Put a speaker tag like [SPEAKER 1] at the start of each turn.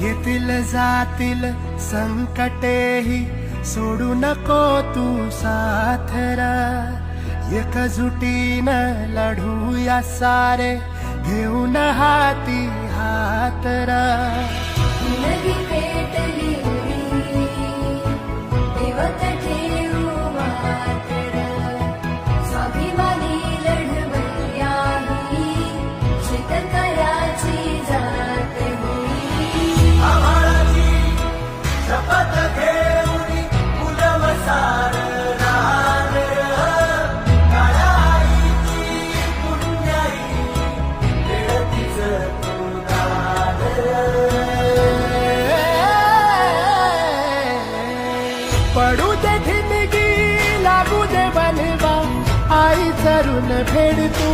[SPEAKER 1] येतील जातील संकटेही सोडू नको तू साथरा, एकजुटीनं लढूया सारे घेऊन हाती हातरा.
[SPEAKER 2] नदी पेटली देवत ठेवू मात्र, स्वाभिमानी लढवय्या ही शेतकऱ्याची जात होई.
[SPEAKER 1] आम्हालाची शपथ घेऊन उलम सारणार, काळ्या आईची पुण्याई वेळतीच तुदार. पडू दे ठिणगी लागू दे बनवा, आई चरून फेड तू